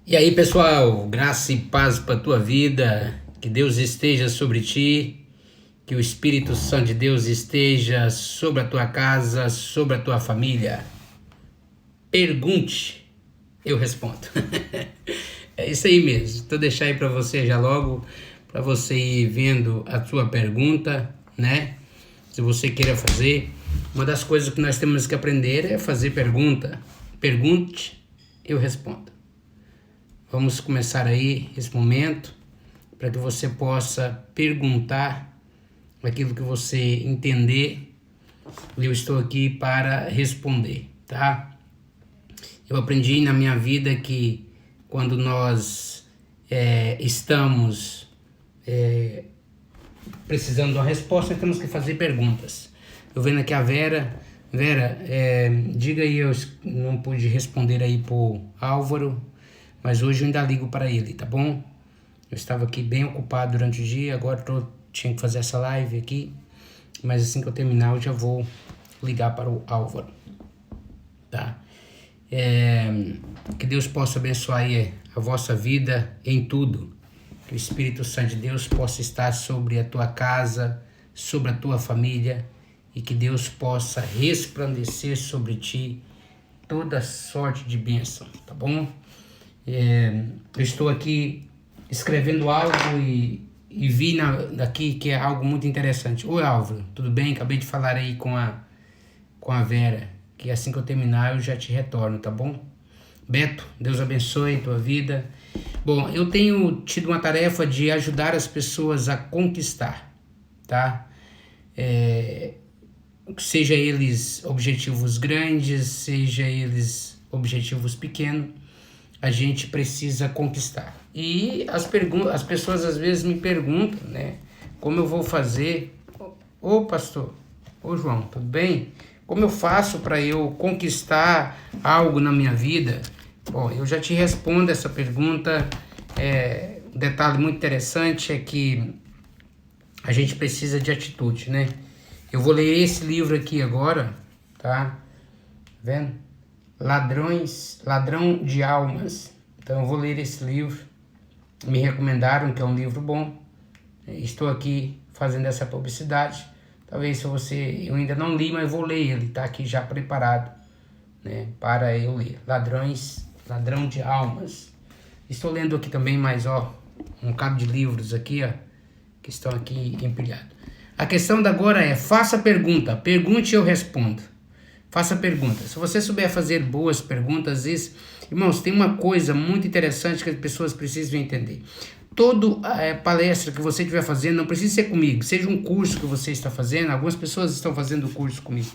E aí, pessoal, graça e paz para tua vida, que Deus esteja sobre ti, que o Espírito Santo de Deus esteja sobre a tua casa, sobre a tua família. Pergunte, eu respondo. É isso aí mesmo. Então deixar aí para você já logo, para você ir vendo a sua pergunta, né? Se você queira fazer, uma das coisas que nós temos que aprender é fazer pergunta. Pergunte, eu respondo. Vamos começar aí esse momento para que você possa perguntar aquilo que você entender. Eu estou aqui para responder, tá? Eu aprendi na minha vida que quando nós estamos precisando de uma resposta, temos que fazer perguntas. Eu vendo aqui a Vera, diga aí, eu não pude responder aí pro Álvaro, mas hoje eu ainda ligo para ele, tá bom? Eu estava aqui bem ocupado durante o dia, agora tinha que fazer essa live aqui, mas assim que eu terminar eu já vou ligar para o Álvaro, tá? Que Deus possa abençoar aí a vossa vida em tudo, que o Espírito Santo de Deus possa estar sobre a tua casa, sobre a tua família, e que Deus possa resplandecer sobre ti toda sorte de bênção, tá bom? Eu estou aqui escrevendo algo e vi daqui que é algo muito interessante. Oi, Álvaro, tudo bem? Acabei de falar aí com a Vera, que assim que eu terminar eu já te retorno, tá bom? Beto, Deus abençoe a tua vida. Bom, eu tenho tido uma tarefa de ajudar as pessoas a conquistar, tá? Seja eles objetivos grandes, seja eles objetivos pequenos, a gente precisa conquistar. E as pessoas às vezes me perguntam, né? Como eu vou fazer? Ô pastor, ô João, tudo bem? Como eu faço para eu conquistar algo na minha vida? Bom, eu já te respondo essa pergunta. Um detalhe muito interessante é que a gente precisa de atitude, né? Eu vou ler esse livro aqui agora, tá? Vendo? Ladrão de Almas. Então eu vou ler esse livro. Me recomendaram que é um livro bom. Estou aqui fazendo essa publicidade. Talvez se eu ainda não li, mas vou ler ele. Está aqui já preparado, né, para eu ler. Ladrão de Almas. Estou lendo aqui também mais, um bocado de livros aqui, que estão aqui empilhados. A questão da agora é, faça pergunta. Pergunte e eu respondo. Faça perguntas. Se você souber fazer boas perguntas, irmãos, tem uma coisa muito interessante que as pessoas precisam entender. Toda palestra que você estiver fazendo, não precisa ser comigo, seja um curso que você está fazendo, algumas pessoas estão fazendo o curso comigo.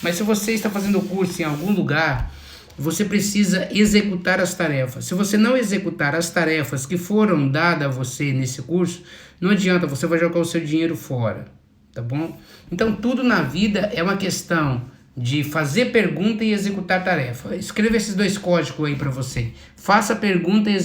Mas se você está fazendo o curso em algum lugar, você precisa executar as tarefas. Se você não executar as tarefas que foram dadas a você nesse curso, não adianta, você vai jogar o seu dinheiro fora, tá bom? Então tudo na vida é uma questão de fazer pergunta e executar tarefa. Escreva esses dois códigos aí para você. Faça pergunta e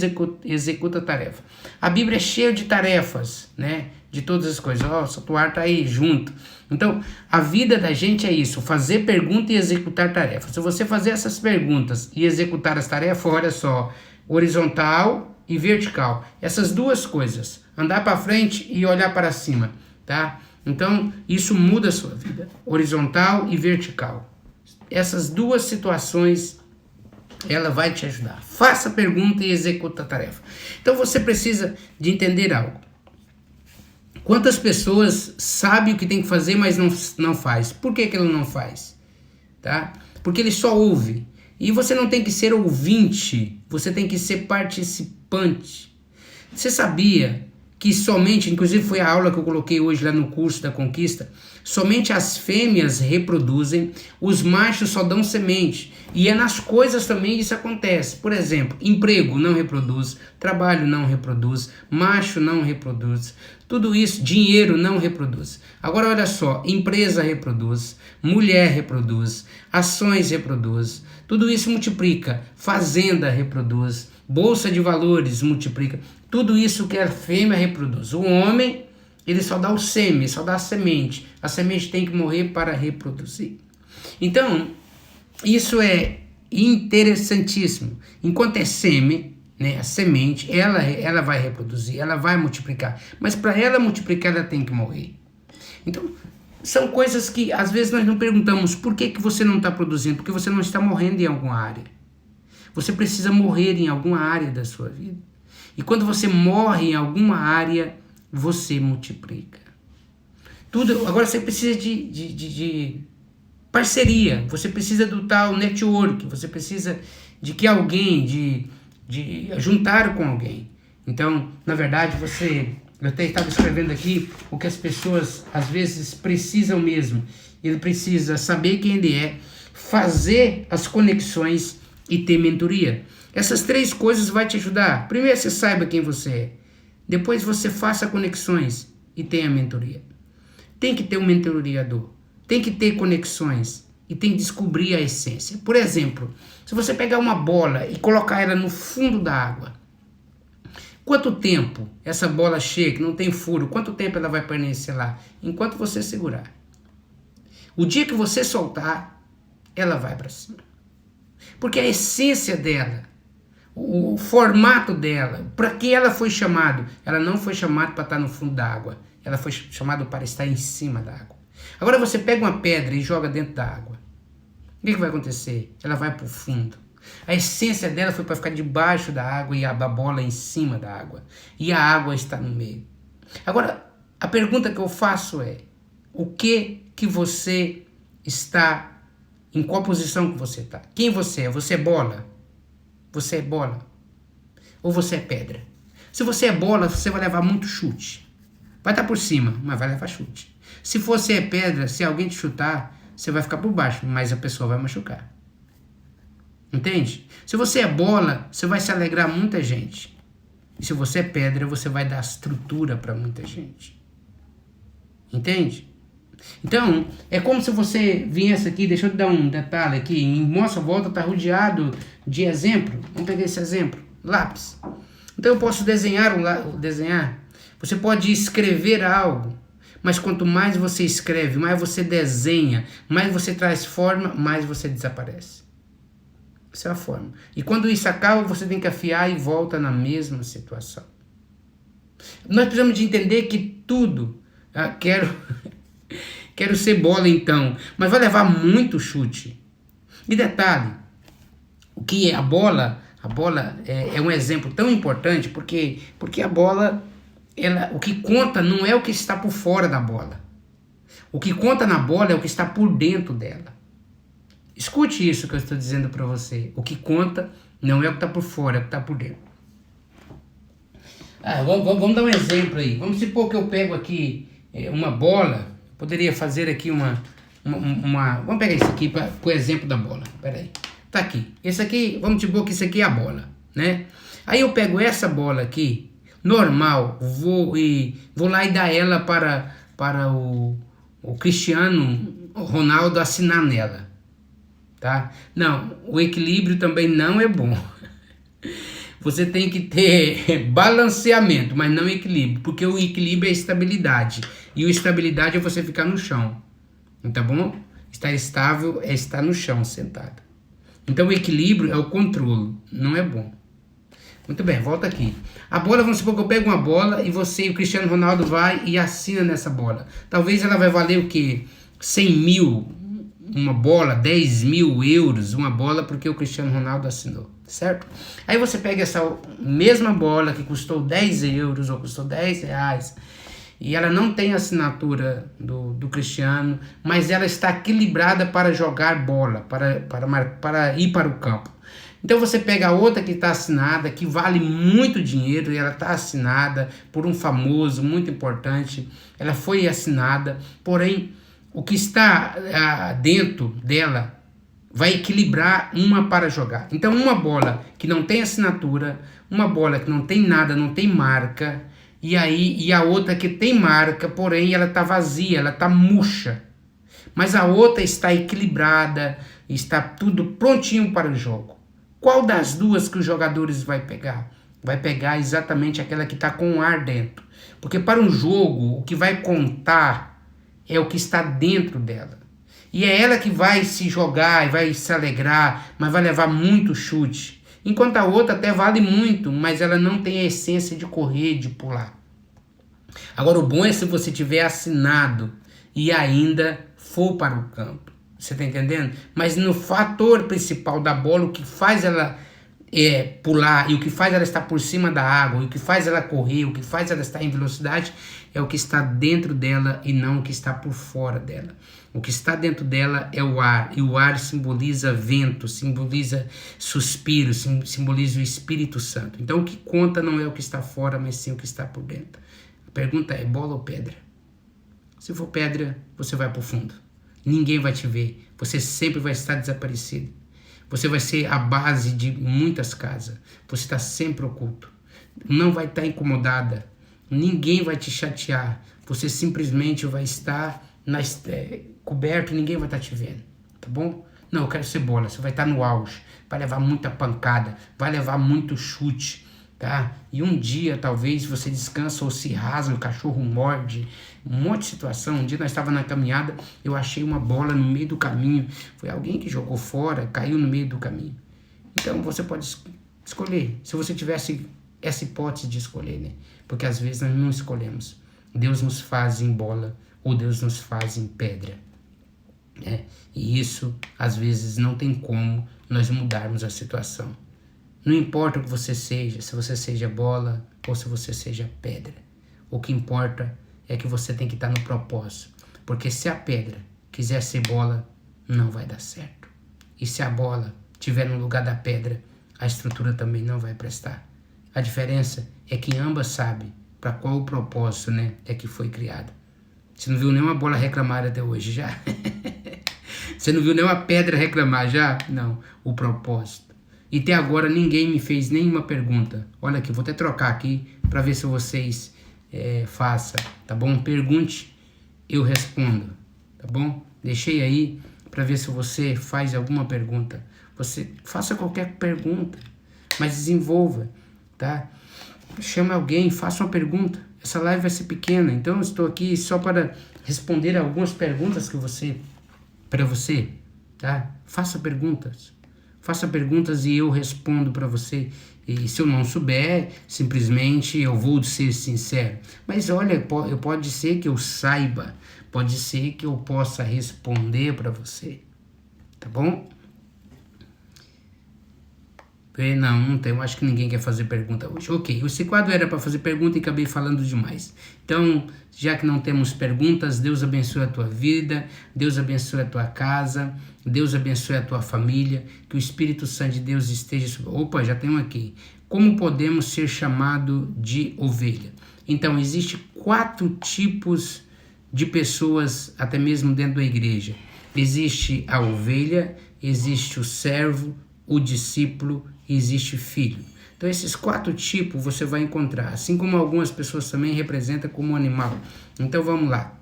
executa tarefa. A Bíblia é cheia de tarefas, né? De todas as coisas. O Satuar tá aí junto. Então, a vida da gente é isso, fazer pergunta e executar tarefa. Se você fazer essas perguntas e executar as tarefas, olha só, horizontal e vertical. Essas duas coisas, andar para frente e olhar para cima, tá? Então, isso muda a sua vida, horizontal e vertical. Essas duas situações, ela vai te ajudar. Faça a pergunta e executa a tarefa. Então, você precisa de entender algo. Quantas pessoas sabem o que tem que fazer, mas não faz? Por que ela não faz? Tá? Porque ele só ouve. E você não tem que ser ouvinte, você tem que ser participante. Você sabia que somente, inclusive foi a aula que eu coloquei hoje lá no curso da conquista, somente as fêmeas reproduzem, os machos só dão semente. E é nas coisas também isso acontece. Por exemplo, emprego não reproduz, trabalho não reproduz, macho não reproduz, tudo isso, dinheiro não reproduz. Agora olha só, empresa reproduz, mulher reproduz, ações reproduz, tudo isso multiplica, fazenda reproduz, bolsa de valores multiplica, tudo isso que a fêmea reproduz. O homem, ele só dá o sêmen, só dá a semente tem que morrer para reproduzir. Então, isso é interessantíssimo. Enquanto é sêmen, né? A semente, ela vai reproduzir, ela vai multiplicar. Mas para ela multiplicar, ela tem que morrer. Então, são coisas que às vezes nós não perguntamos por que você não está produzindo, porque você não está morrendo em alguma área. Você precisa morrer em alguma área da sua vida. E quando você morre em alguma área, você multiplica. Tudo, agora você precisa de parceria, você precisa do tal network, você precisa de que alguém, de juntar com alguém. Então, na verdade, eu até estava escrevendo aqui o que as pessoas às vezes precisam mesmo. Ele precisa saber quem ele é, fazer as conexões e ter mentoria. Essas 3 coisas vão te ajudar. Primeiro você saiba quem você é. Depois você faça conexões e tenha mentoria. Tem que ter um mentoriador. Tem que ter conexões e tem que descobrir a essência. Por exemplo, se você pegar uma bola e colocar ela no fundo da água, quanto tempo essa bola cheia, que não tem furo, quanto tempo ela vai permanecer lá? Enquanto você segurar. O dia que você soltar, ela vai para cima. Porque a essência dela, o formato dela, para que ela foi chamada? Ela não foi chamada para estar no fundo da água. Ela foi chamada para estar em cima da água. Agora você pega uma pedra e joga dentro da água. O que vai acontecer? Ela vai para o fundo. A essência dela foi para ficar debaixo da água e a bola em cima da água. E a água está no meio. Agora, a pergunta que eu faço é: o que você está, em qual posição que você está? Quem você é? Você é bola? Você é bola? Ou você é pedra? Se você é bola, você vai levar muito chute. Vai estar por cima, mas vai levar chute. Se você é pedra, se alguém te chutar, você vai ficar por baixo, mas a pessoa vai machucar. Entende? Se você é bola, você vai se alegrar muita gente. E se você é pedra, você vai dar estrutura para muita gente. Entende? Então, é como se você viesse aqui, deixa eu te dar um detalhe aqui, em nossa volta está rodeado de exemplo. Vamos pegar esse exemplo, lápis. Então eu posso desenhar. Você pode escrever algo, mas quanto mais você escreve, mais você desenha, mais você traz forma, mais você desaparece. Essa é a forma. E quando isso acaba, você tem que afiar e volta na mesma situação. Nós precisamos de entender que tudo... Quero ser bola então, mas vai levar muito chute. E detalhe, o que é a bola é um exemplo tão importante porque a bola... o que conta não é o que está por fora da bola. O que conta na bola é o que está por dentro dela. Escute isso que eu estou dizendo para você. O que conta não é o que está por fora, é o que está por dentro. Vamos dar um exemplo aí. Vamos supor que eu pego aqui uma bola. Poderia fazer aqui uma... Vamos pegar isso aqui para o exemplo da bola. Espera aí. Tá aqui. Esse aqui, vamos supor que isso aqui é a bola, né? Aí eu pego essa bola aqui, normal, vou lá e dar ela para o Cristiano Ronaldo assinar nela. Tá? Não, o equilíbrio também não é bom. Você tem que ter balanceamento, mas não equilíbrio, porque o equilíbrio é estabilidade, e a estabilidade é você ficar no chão, tá bom? Estar estável é estar no chão, sentado. Então o equilíbrio é o controle, não é bom. Muito bem, volta aqui. A bola, vamos supor que eu pego uma bola e você, o Cristiano Ronaldo, vai e assina nessa bola. Talvez ela vai valer o quê? 100 mil, uma bola, 10 mil euros, uma bola, porque o Cristiano Ronaldo assinou, certo? Aí você pega essa mesma bola que custou 10 euros ou custou 10 reais e ela não tem assinatura do Cristiano, mas ela está equilibrada para jogar bola, para ir para o campo. Então você pega a outra que está assinada, que vale muito dinheiro, e ela está assinada por um famoso, muito importante, ela foi assinada, porém o que está dentro dela vai equilibrar uma para jogar. Então uma bola que não tem assinatura, uma bola que não tem nada, não tem marca, e a outra que tem marca, porém ela está vazia, ela está murcha. Mas a outra está equilibrada, está tudo prontinho para o jogo. Qual das duas que os jogadores vai pegar? Vai pegar exatamente aquela que está com o ar dentro. Porque para um jogo, o que vai contar é o que está dentro dela. E é ela que vai se jogar e vai se alegrar, mas vai levar muito chute. Enquanto a outra até vale muito, mas ela não tem a essência de correr, de pular. Agora, o bom é se você tiver assinado e ainda for para o campo. Você está entendendo? Mas no fator principal da bola, o que faz ela pular, e o que faz ela estar por cima da água, e o que faz ela correr, o que faz ela estar em velocidade, é o que está dentro dela e não o que está por fora dela. O que está dentro dela é o ar, e o ar simboliza vento, simboliza suspiro, simboliza o Espírito Santo. Então o que conta não é o que está fora, mas sim o que está por dentro. A pergunta é: bola ou pedra? Se for pedra, você vai para o fundo. Ninguém vai te ver. Você sempre vai estar desaparecido. Você vai ser a base de muitas casas. Você está sempre oculto. Não vai estar incomodada. Ninguém vai te chatear. Você simplesmente vai estar coberto e ninguém vai estar te vendo. Tá bom? Não, eu quero ser bola. Você vai estar no auge. Vai levar muita pancada. Vai levar muito chute. Tá? E um dia talvez você descansa ou se rasga, o cachorro morde, um monte de situação. Um dia nós estávamos na caminhada, eu achei uma bola no meio do caminho, foi alguém que jogou fora, caiu no meio do caminho. Então você pode escolher, se você tivesse essa hipótese de escolher, né? Porque às vezes nós não escolhemos. Deus nos faz em bola ou Deus nos faz em pedra, né? E isso às vezes não tem como nós mudarmos a situação. Não importa o que você seja, se você seja bola ou se você seja pedra. O que importa é que você tem que estar no propósito. Porque se a pedra quiser ser bola, não vai dar certo. E se a bola estiver no lugar da pedra, a estrutura também não vai prestar. A diferença é que ambas sabem para qual o propósito, né, é que foi criada. Você não viu nenhuma bola reclamar até hoje já? Você não viu nenhuma pedra reclamar já? Não, o propósito. E até agora ninguém me fez nenhuma pergunta. Olha aqui, vou até trocar aqui para ver se vocês façam, tá bom? Pergunte, eu respondo, tá bom? Deixei aí para ver se você faz alguma pergunta. Você faça qualquer pergunta, mas desenvolva, tá? Chame alguém, faça uma pergunta. Essa live vai ser pequena, então eu estou aqui só para responder algumas perguntas para você, tá? Faça perguntas. Faça perguntas e eu respondo para você. E se eu não souber, simplesmente eu vou ser sincero. Mas olha, pode ser que eu saiba, pode ser que eu possa responder para você. Tá bom? Não tem. Eu acho que ninguém quer fazer pergunta hoje. Ok, esse quadro era para fazer pergunta e acabei falando demais. Então, já que não temos perguntas, Deus abençoe a tua vida, Deus abençoe a tua casa, Deus abençoe a tua família, que o Espírito Santo de Deus esteja sobre... Opa, já tem um aqui. Como podemos ser chamados de ovelha? Então, existem 4 tipos de pessoas, até mesmo dentro da igreja. Existe a ovelha, existe o servo, o discípulo, existe filho. Então esses 4 tipos você vai encontrar, assim como algumas pessoas também representam como um animal. Então vamos lá.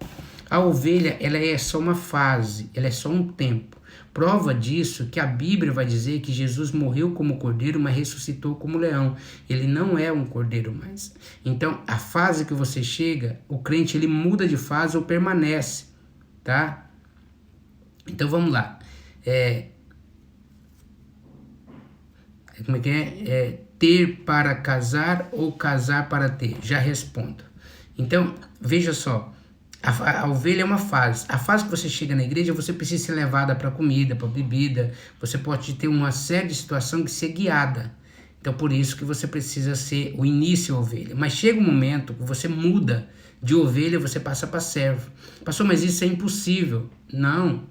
A ovelha, ela é só uma fase, ela é só um tempo. Prova disso que a Bíblia vai dizer que Jesus morreu como cordeiro, mas ressuscitou como leão. Ele não é um cordeiro mais. Então a fase que você chega, o crente ele muda de fase ou permanece, tá? Então vamos lá. Como é que é? Ter para casar ou casar para ter? Já respondo. Então, veja só. A ovelha é uma fase. A fase que você chega na igreja, você precisa ser levada para comida, para bebida. Você pode ter uma série de situações que ser guiada. Então, por isso que você precisa ser o início ovelha. Mas chega um momento que você muda de ovelha, você passa para servo. Pastor, mas isso é impossível. Não.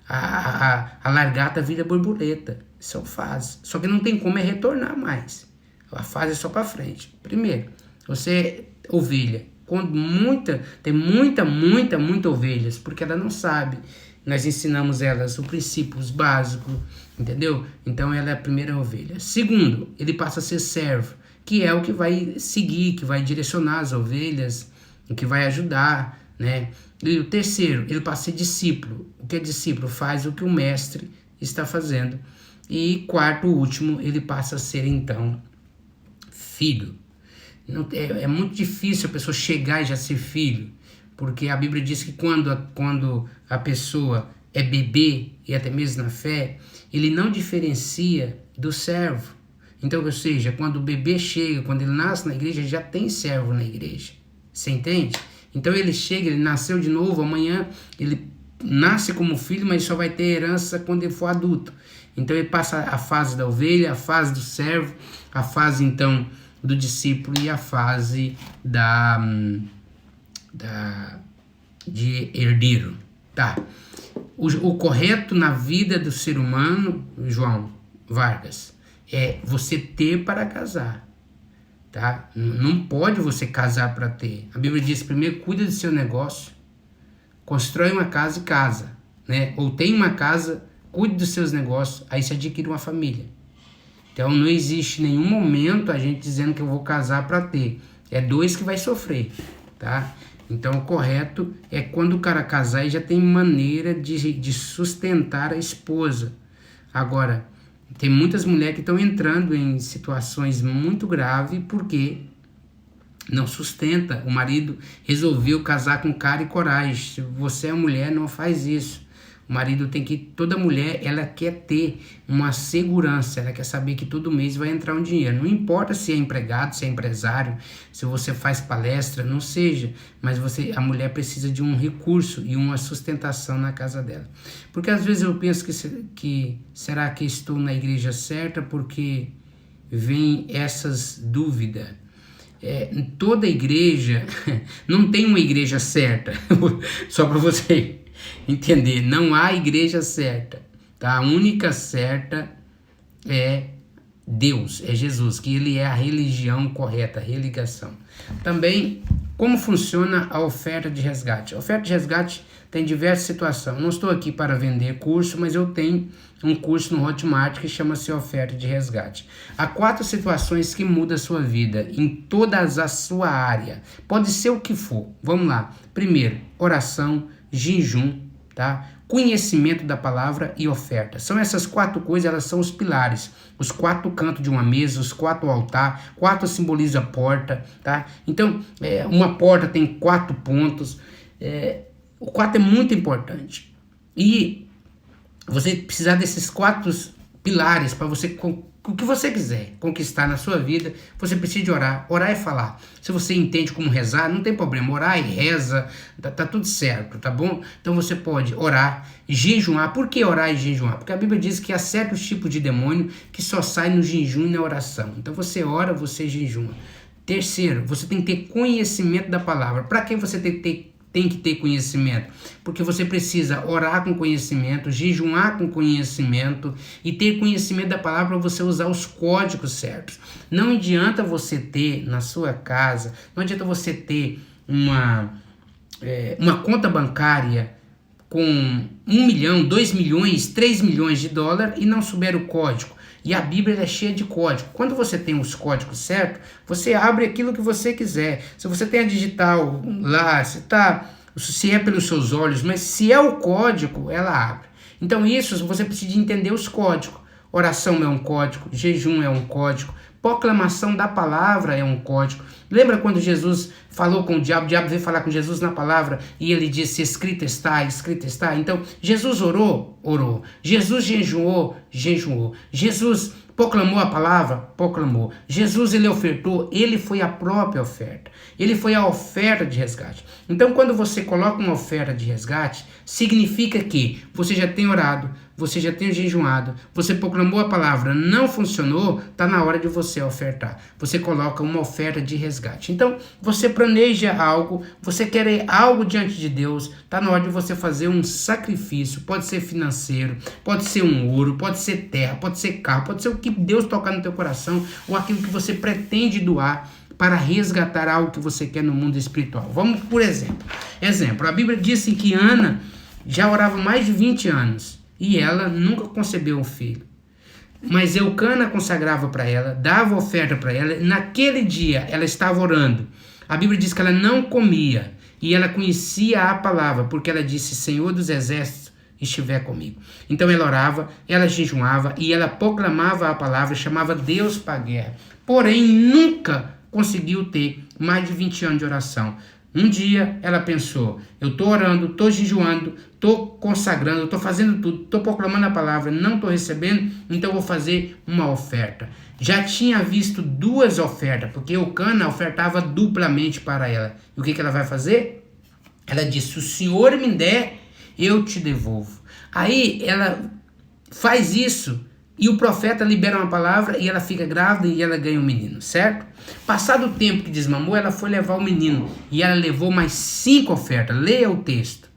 A largata vira borboleta. São fases. Só que não tem como retornar mais. A fase é só para frente. Primeiro, você ovelha. Quando tem muita ovelhas, porque ela não sabe. Nós ensinamos elas o princípio, os básicos, entendeu? Então ela é a primeira ovelha. Segundo, ele passa a ser servo, que é o que vai seguir, que vai direcionar as ovelhas, o que vai ajudar, né? E o terceiro, ele passa a ser discípulo. O que é discípulo? Faz o que o mestre está fazendo. E quarto, último, ele passa a ser então filho. É muito difícil a pessoa chegar e já ser filho, porque a Bíblia diz que quando a pessoa é bebê, e até mesmo na fé, ele não diferencia do servo. Então, ou seja, quando o bebê chega, quando ele nasce na igreja, já tem servo na igreja. Você entende? Então ele chega, ele nasceu de novo, amanhã ele nasce como filho, mas só vai ter herança quando ele for adulto. Então ele passa a fase da ovelha, a fase do servo, a fase então do discípulo e a fase de herdeiro. Tá? O correto na vida do ser humano, João Vargas, é você ter para casar. Tá? Não pode você casar para ter. A Bíblia diz: primeiro cuida do seu negócio, constrói uma casa e casa, né? Ou tem uma casa, cuide dos seus negócios, aí você adquire uma família. Então não existe nenhum momento a gente dizendo que eu vou casar para ter. É dois que vai sofrer, tá? Então o correto é quando o cara casar e já tem maneira de sustentar a esposa. Agora, tem muitas mulheres que estão entrando em situações muito graves porque não sustenta. O marido resolveu casar com cara e coragem. Se você é mulher, não faz isso. O marido tem que... Toda mulher, ela quer ter uma segurança. Ela quer saber que todo mês vai entrar um dinheiro. Não importa se é empregado, se é empresário, se você faz palestra, não seja. Mas a mulher precisa de um recurso e uma sustentação na casa dela. Porque às vezes eu penso que será que estou na igreja certa? Porque vem essas dúvidas. Em toda igreja, não tem uma igreja certa. Só para você entender, não há igreja certa, tá? A única certa é Deus, é Jesus, que ele é a religião correta, a religação. Também, como funciona a oferta de resgate? A oferta de resgate tem diversas situações. Não estou aqui para vender curso, mas eu tenho um curso no Hotmart que chama-se Oferta de Resgate. Há 4 situações que mudam a sua vida, em toda a sua área. Pode ser o que for. Vamos lá. Primeiro, oração, jejum, tá? Conhecimento da palavra e oferta. São essas 4 coisas, elas são os pilares. Os 4 cantos de uma mesa, os 4 altar, 4 simboliza a porta, tá? Então, uma porta tem 4 pontos. O 4 é muito importante. E você precisar desses 4 pilares para você, o que você quiser conquistar na sua vida, você precisa de orar. Orar é falar. Se você entende como rezar, não tem problema. Orar e reza, tá tudo certo, tá bom? Então você pode orar, jejuar. Por que orar e jejuar? Porque a Bíblia diz que há certos tipos de demônio que só sai no jejum e na oração. Então você ora, você jejua. Terceiro, você tem que ter conhecimento da palavra. Para que você tem que ter conhecimento? Porque você precisa orar com conhecimento, jejuar com conhecimento e ter conhecimento da palavra para você usar os códigos certos. Não adianta você ter na sua casa, não adianta você ter uma conta bancária com 1 milhão, 2 milhões, 3 milhões de dólares e não souber o código. E a Bíblia é cheia de código. Quando você tem os códigos certos, você abre aquilo que você quiser. Se você tem a digital lá, se é pelos seus olhos, mas se é o código, ela abre. Então isso, você precisa entender os códigos. Oração é um código, jejum é um código, proclamação da palavra é um código. Lembra quando Jesus falou com o diabo veio falar com Jesus na palavra e ele disse: escrito está, escrito está. Então, Jesus orou, orou. Jesus jejuou, jejuou. Jesus proclamou a palavra, proclamou. Jesus, ele ofertou, ele foi a própria oferta. Ele foi a oferta de resgate. Então, quando você coloca uma oferta de resgate, significa que você já tem orado, você já tem jejuado, você proclamou a palavra, não funcionou, está na hora de você ofertar. Você coloca uma oferta de resgate. Então, você planeja algo, você quer algo diante de Deus, está na hora de você fazer um sacrifício. Pode ser financeiro, pode ser um ouro, pode ser terra, pode ser carro, pode ser o que Deus tocar no teu coração ou aquilo que você pretende doar para resgatar algo que você quer no mundo espiritual. Vamos por exemplo. A Bíblia diz que Ana já orava mais de 20 anos e ela nunca concebeu um filho. Mas Eucana consagrava para ela, dava oferta para ela, e naquele dia ela estava orando. A Bíblia diz que ela não comia e ela conhecia a palavra, porque ela disse: Senhor dos exércitos estiver comigo. Então ela orava, ela jejuava e ela proclamava a palavra, chamava Deus para a guerra. Porém, nunca conseguiu ter mais de 20 anos de oração. Um dia ela pensou, eu estou orando, estou jejuando, estou consagrando, estou fazendo tudo, estou proclamando a palavra, não estou recebendo, então vou fazer uma oferta. Já tinha visto 2 ofertas, porque Eucana ofertava duplamente para ela. E o que ela vai fazer? Ela disse, se o Senhor me der, eu te devolvo. Aí ela faz isso e o profeta libera uma palavra e ela fica grávida e ela ganha um menino, certo? Passado o tempo que desmamou, ela foi levar o menino e ela levou mais 5 ofertas. Leia o texto,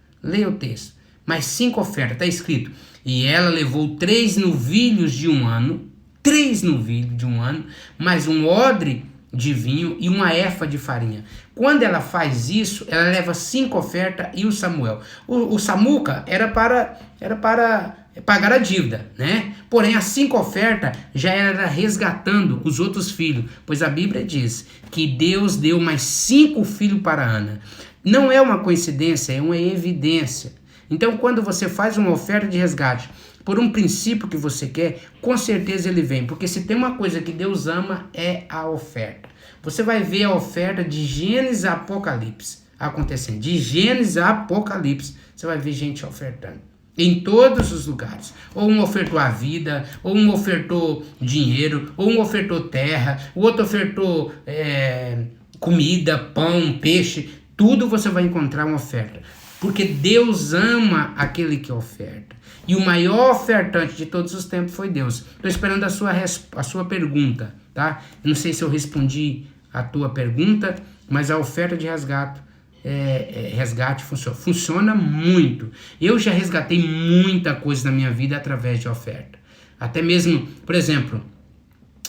mais 5 ofertas, está escrito. E ela levou 3 novilhos de 1 ano, 3 novilhos de 1 ano, mais um odre de vinho e uma efa de farinha. Quando ela faz isso, ela leva 5 ofertas e o Samuel. O Samuca era para pagar a dívida, né? Porém, as 5 ofertas já era resgatando os outros filhos, pois a Bíblia diz que Deus deu mais 5 filhos para Ana. Não é uma coincidência, é uma evidência. Então, quando você faz uma oferta de resgate por um princípio que você quer, com certeza ele vem. Porque se tem uma coisa que Deus ama, é a oferta. Você vai ver a oferta de Gênesis a Apocalipse acontecendo. De Gênesis a Apocalipse, você vai ver gente ofertando. Em todos os lugares. Ou um ofertou a vida, ou um ofertou dinheiro, ou um ofertou terra, o outro ofertou comida, pão, peixe. Tudo você vai encontrar uma oferta. Porque Deus ama aquele que oferta. E o maior ofertante de todos os tempos foi Deus. Estou esperando a sua pergunta, tá? Eu não sei se eu respondi a tua pergunta, mas a oferta de resgate funciona muito. Eu já resgatei muita coisa na minha vida através de oferta. Até mesmo, por exemplo,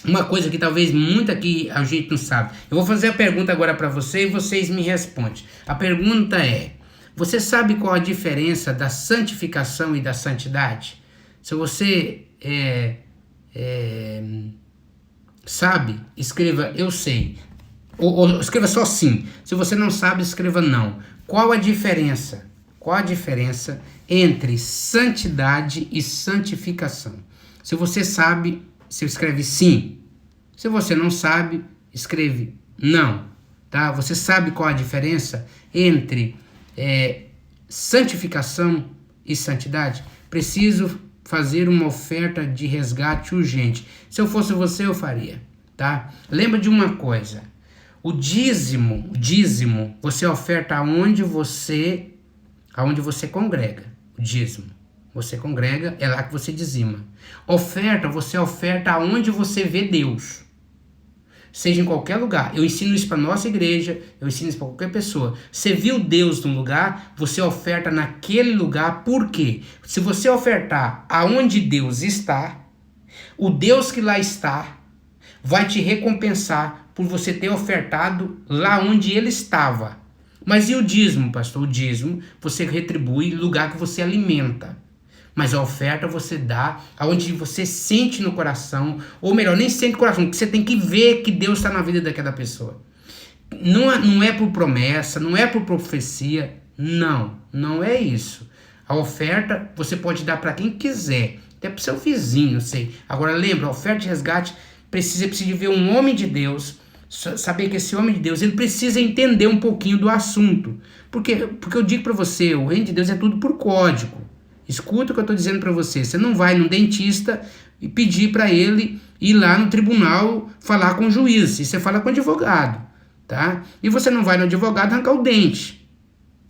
uma coisa que talvez muita que a gente não sabe. Eu vou fazer a pergunta agora para você e vocês me respondem. A pergunta é: você sabe qual a diferença da santificação e da santidade? Se você sabe, escreva eu sei. Ou escreva só sim. Se você não sabe, escreva não. Qual a diferença? Qual a diferença entre santidade e santificação? Se você sabe, você escreve sim. Se você não sabe, escreve não. Tá? Você sabe qual a diferença entre santificação e santidade? Preciso fazer uma oferta de resgate urgente. Se eu fosse você, eu faria. Tá? Lembra de uma coisa. O dízimo, você oferta aonde você congrega. O dízimo, você congrega, é lá que você dizima. Oferta, você oferta aonde você vê Deus. Seja em qualquer lugar. Eu ensino isso para nossa igreja, eu ensino isso para qualquer pessoa. Você viu Deus num lugar, você oferta naquele lugar. Por quê? Se você ofertar aonde Deus está, o Deus que lá está vai te recompensar por você ter ofertado lá onde ele estava. Mas e o dízimo, pastor? O dízimo você retribui no lugar que você alimenta. Mas a oferta você dá aonde você sente no coração, ou melhor, nem sente no coração, porque você tem que ver que Deus está na vida daquela pessoa. Não é por promessa, não é por profecia, não é isso. A oferta você pode dar para quem quiser, até para o seu vizinho, eu sei. Agora lembra, a oferta de resgate precisa de ver um homem de Deus, saber que esse homem de Deus, ele precisa entender um pouquinho do assunto. Porque eu digo para você, o reino de Deus é tudo por código. Escuta o que eu estou dizendo para você. Você não vai no dentista e pedir para ele ir lá no tribunal falar com o juiz. E você fala com o advogado, tá? E você não vai no advogado arrancar o dente.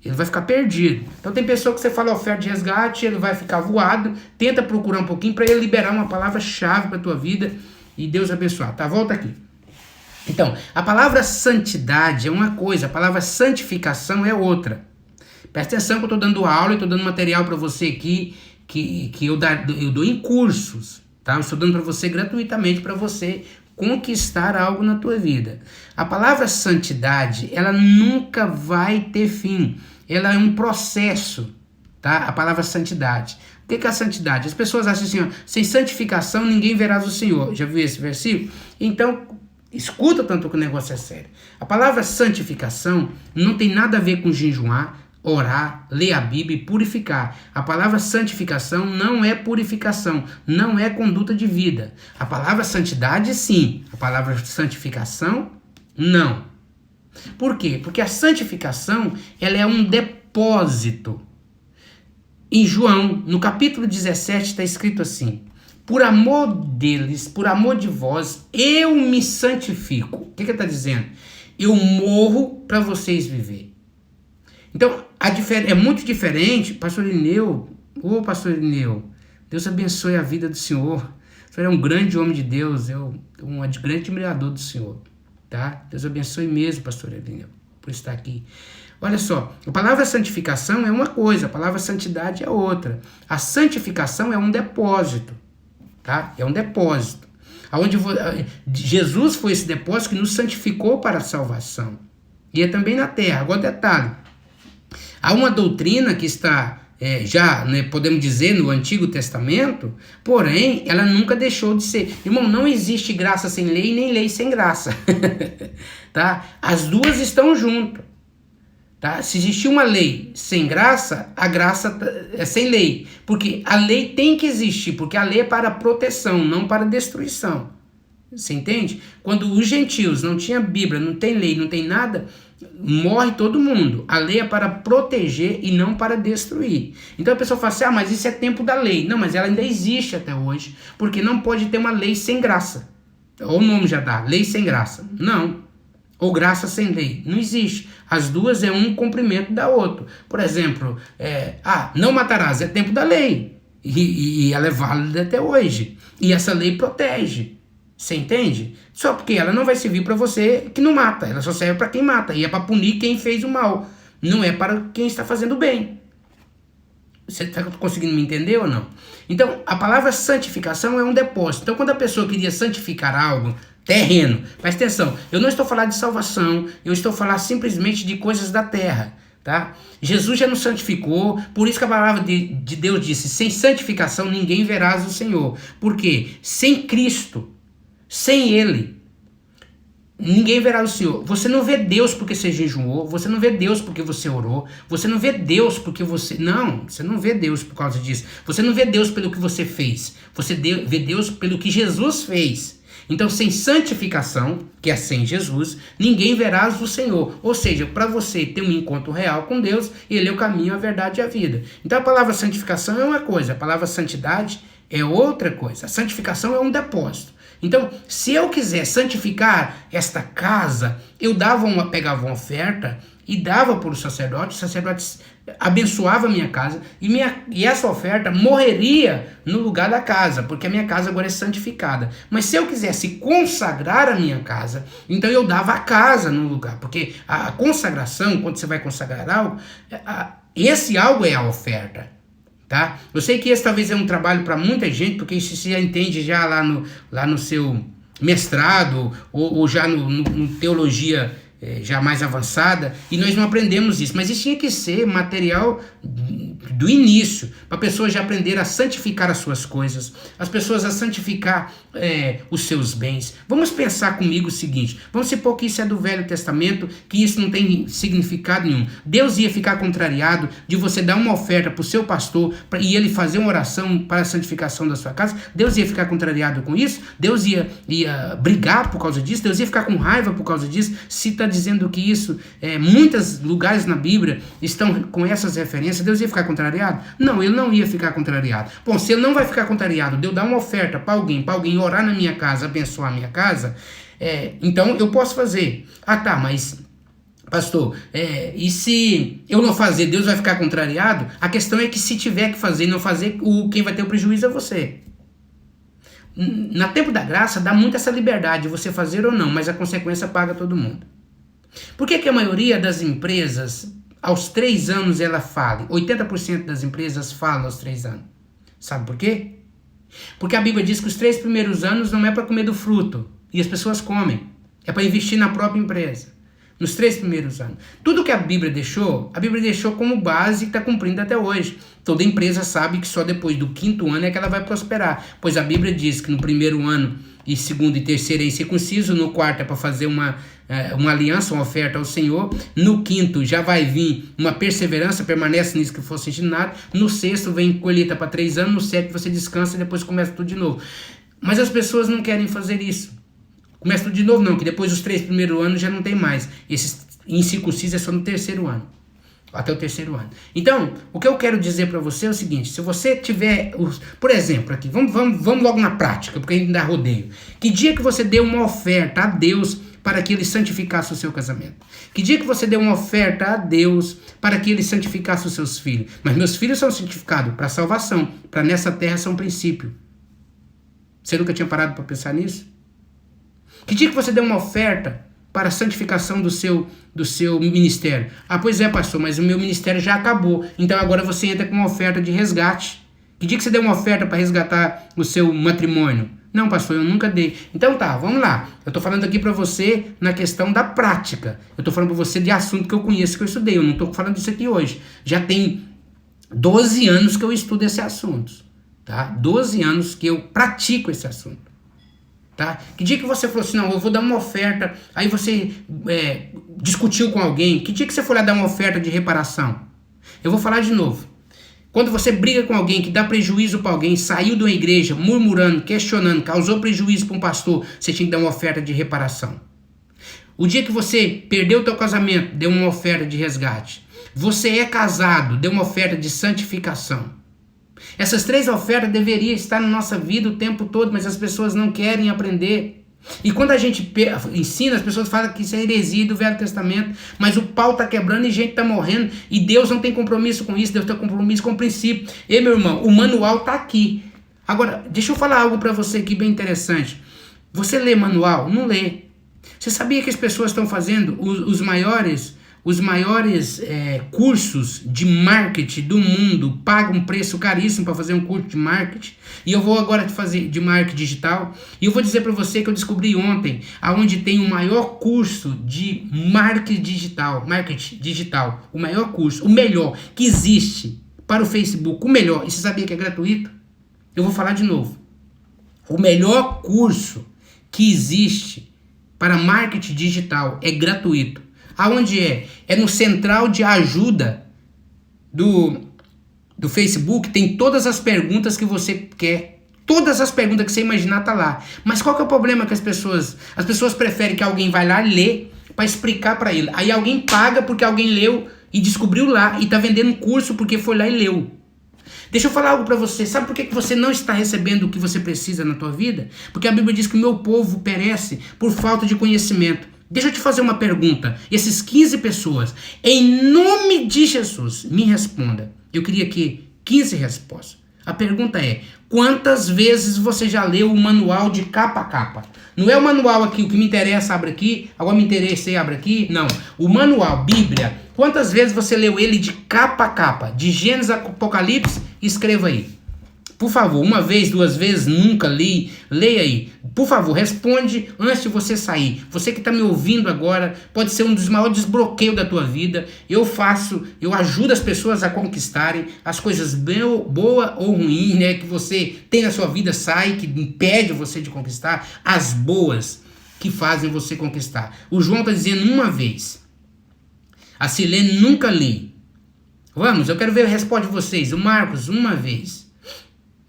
Ele vai ficar perdido. Então tem pessoa que você fala oferta de resgate, ele vai ficar voado, tenta procurar um pouquinho para ele liberar uma palavra-chave para a tua vida e Deus abençoar, tá? Volta aqui. Então, a palavra santidade é uma coisa, a palavra santificação é outra. Presta atenção que eu estou dando aula e estou dando material para você aqui que eu dou em cursos, tá? Eu estou dando para você gratuitamente para você conquistar algo na tua vida. A palavra santidade, ela nunca vai ter fim. Ela é um processo, tá? A palavra santidade. O que é a santidade? As pessoas acham assim, ó, sem santificação ninguém verá o Senhor. Já viu esse versículo? Então, escuta tanto que o negócio é sério. A palavra santificação não tem nada a ver com jejuar, orar, ler a Bíblia e purificar. A palavra santificação não é purificação, não é conduta de vida. A palavra santidade, sim. A palavra santificação, não. Por quê? Porque a santificação, ela é um depósito. Em João, no capítulo 17, está escrito assim: por amor deles, por amor de vós, eu me santifico. O que ele está dizendo? Eu morro para vocês viver. Então, é muito diferente, pastor Irineu, pastor Irineu, Deus abençoe a vida do senhor. O senhor é um grande homem de Deus, eu um grande admirador do senhor, tá? Deus abençoe mesmo, pastor Irineu, por estar aqui. Olha só, a palavra santificação é uma coisa, a palavra santidade é outra. A santificação é um depósito, tá? É um depósito. Onde Jesus foi esse depósito que nos santificou para a salvação. E é também na terra. Agora, detalhe. Há uma doutrina que está já, né, podemos dizer, no Antigo Testamento, porém, ela nunca deixou de ser. Irmão, não existe graça sem lei, nem lei sem graça. Tá? As duas estão juntas. Tá? Se existir uma lei sem graça, a graça é sem lei. Porque a lei tem que existir, porque a lei é para proteção, não para destruição. Você entende? Quando os gentios não tinham Bíblia, não tem lei, não tem nada, morre todo mundo. A lei é para proteger e não para destruir. Então a pessoa fala assim, mas isso é tempo da lei. Não, mas ela ainda existe até hoje, porque não pode ter uma lei sem graça. Ou o nome já dá, lei sem graça. Não. Ou graça sem lei. Não existe. As duas é um cumprimento da outra. Por exemplo, não matarás, é tempo da lei. E ela é válida até hoje. E essa lei protege. Você entende? Só porque ela não vai servir para você que não mata. Ela só serve para quem mata. E é para punir quem fez o mal. Não é para quem está fazendo o bem. Você está conseguindo me entender ou não? Então, a palavra santificação é um depósito. Então, quando a pessoa queria santificar algo terreno, presta atenção, eu não estou falando de salvação, eu estou falando simplesmente de coisas da terra. Tá? Jesus já nos santificou, por isso que a palavra de Deus disse, sem santificação ninguém verás o Senhor. Por quê? Sem Cristo, sem Ele, ninguém verá o Senhor. Você não vê Deus porque você jejuou, você não vê Deus porque você orou, você não vê Deus porque você... Não, você não vê Deus por causa disso. Você não vê Deus pelo que você fez, você vê Deus pelo que Jesus fez. Então, sem santificação, que é sem Jesus, ninguém verá o Senhor. Ou seja, para você ter um encontro real com Deus, Ele é o caminho, a verdade e a vida. Então, a palavra santificação é uma coisa, a palavra santidade é outra coisa. A santificação é um depósito. Então, se eu quiser santificar esta casa, eu pegava uma oferta e dava para o sacerdote abençoava a minha casa, e essa oferta morreria no lugar da casa, porque a minha casa agora é santificada. Mas se eu quisesse consagrar a minha casa, então eu dava a casa no lugar, porque a consagração, quando você vai consagrar algo, esse algo é a oferta. Tá? Eu sei que esse talvez é um trabalho para muita gente, porque isso se entende já lá no seu mestrado, ou já no teologia já mais avançada, e nós não aprendemos isso, mas isso tinha que ser material do início, para a pessoa já aprender a santificar as suas coisas, as pessoas a santificar os seus bens. Vamos pensar comigo o seguinte, vamos supor que isso é do Velho Testamento, que isso não tem significado nenhum. Deus ia ficar contrariado de você dar uma oferta para o seu pastor e ele fazer uma oração para a santificação da sua casa? Deus ia ficar contrariado com isso? Deus ia brigar por causa disso? Deus ia ficar com raiva por causa disso? Se está dizendo que isso, muitos lugares na Bíblia estão com essas referências, Deus ia ficar contrariado? Não, ele não ia ficar contrariado. Bom, se ele não vai ficar contrariado de eu dar uma oferta para alguém orar na minha casa, abençoar a minha casa, então eu posso fazer. Tá, mas pastor, e se eu não fazer, Deus vai ficar contrariado? A questão é que se tiver que fazer e não fazer, quem vai ter o prejuízo é você. Na tempo da graça dá muito essa liberdade de você fazer ou não, mas a consequência paga todo mundo. Por que a maioria das empresas, aos 3 anos ela fala? 80% das empresas falam aos 3 anos. Sabe por quê? Porque a Bíblia diz que os 3 primeiros anos não é para comer do fruto, e as pessoas comem. É para investir na própria empresa. Nos 3 primeiros anos. Tudo que a Bíblia deixou como base e está cumprindo até hoje. Toda empresa sabe que só depois do 5º ano é que ela vai prosperar. Pois a Bíblia diz que no 1º ano, e 2º e 3º é incircunciso, no 4º é para fazer uma aliança, uma oferta ao Senhor, no 5º já vai vir uma perseverança, permanece nisso que fosse ensinado, no 6º vem colheita para 3 anos, no 7º você descansa e depois começa tudo de novo. Mas as pessoas não querem fazer isso. Começa tudo de novo, não, que depois dos 3 primeiros anos já não tem mais. Esse incircunciso é só no 3º ano. Até o 3º ano. Então, o que eu quero dizer para você é o seguinte: se você tiver, por exemplo, aqui, vamos logo na prática, porque a gente dá rodeio. Que dia que você deu uma oferta a Deus para que Ele santificasse o seu casamento? Que dia que você deu uma oferta a Deus para que Ele santificasse os seus filhos? Mas meus filhos são santificados para salvação, para nessa terra ser um princípio. Você nunca tinha parado para pensar nisso? Que dia que você deu uma oferta para a santificação do seu ministério? Ah, pois é, pastor, mas o meu ministério já acabou. Então agora você entra com uma oferta de resgate. Que dia que você deu uma oferta para resgatar o seu matrimônio? Não, pastor, eu nunca dei. Então tá, vamos lá. Eu estou falando aqui para você na questão da prática. Eu estou falando para você de assunto que eu conheço, que eu estudei. Eu não estou falando disso aqui hoje. Já tem 12 anos que eu estudo esse assunto. Tá? 12 anos que eu pratico esse assunto. Tá? Que dia que você falou assim, não, eu vou dar uma oferta, aí você discutiu com alguém, que dia que você foi lá dar uma oferta de reparação? Eu vou falar de novo. Quando você briga com alguém, que dá prejuízo para alguém, saiu de uma igreja, murmurando, questionando, causou prejuízo para um pastor, você tinha que dar uma oferta de reparação. O dia que você perdeu o teu casamento, deu uma oferta de resgate. Você é casado, deu uma oferta de santificação. Essas 3 ofertas deveriam estar na nossa vida o tempo todo, mas as pessoas não querem aprender. E quando a gente ensina, as pessoas falam que isso é heresia do Velho Testamento, mas o pau está quebrando e gente está morrendo, e Deus não tem compromisso com isso, Deus tem compromisso com o princípio. E meu irmão, o manual está aqui. Agora, deixa eu falar algo para você aqui bem interessante. Você lê manual? Não lê. Você sabia que as pessoas estão fazendo os maiores cursos de marketing do mundo, pagam um preço caríssimo para fazer um curso de marketing, e eu vou agora fazer de marketing digital, e eu vou dizer para você que eu descobri ontem, aonde tem o maior curso de marketing digital, o maior curso, o melhor que existe para o Facebook, o melhor, e você sabia que é gratuito? Eu vou falar de novo. O melhor curso que existe para marketing digital é gratuito. Aonde é? É no central de ajuda do Facebook. Tem todas as perguntas que você quer. Todas as perguntas que você imaginar tá lá. Mas qual que é o problema que as pessoas preferem que alguém vai lá ler para explicar para ele. Aí alguém paga porque alguém leu e descobriu lá e tá vendendo um curso porque foi lá e leu. Deixa eu falar algo para você. Sabe por que você não está recebendo o que você precisa na tua vida? Porque a Bíblia diz que o meu povo perece por falta de conhecimento. Deixa eu te fazer uma pergunta. Esses 15 pessoas, em nome de Jesus, me responda. Eu queria aqui 15 respostas. A pergunta é: quantas vezes você já leu o manual de capa a capa? Não é o manual aqui, o que me interessa, abre aqui, agora me interessei, abre aqui. Não. O manual, Bíblia, quantas vezes você leu ele de capa a capa? De Gênesis a Apocalipse? Escreva aí. Por favor, 1 vez, 2 vezes, nunca li. Leia aí. Por favor, responde antes de você sair. Você que está me ouvindo agora, pode ser um dos maiores desbloqueios da tua vida. Eu ajudo as pessoas a conquistarem as coisas boas ou ruins, né, que você tem na sua vida, que impede você de conquistar. As boas que fazem você conquistar. O João está dizendo 1 vez. A Silene nunca li. Vamos, eu quero ver a resposta de vocês. O Marcos, 1 vez.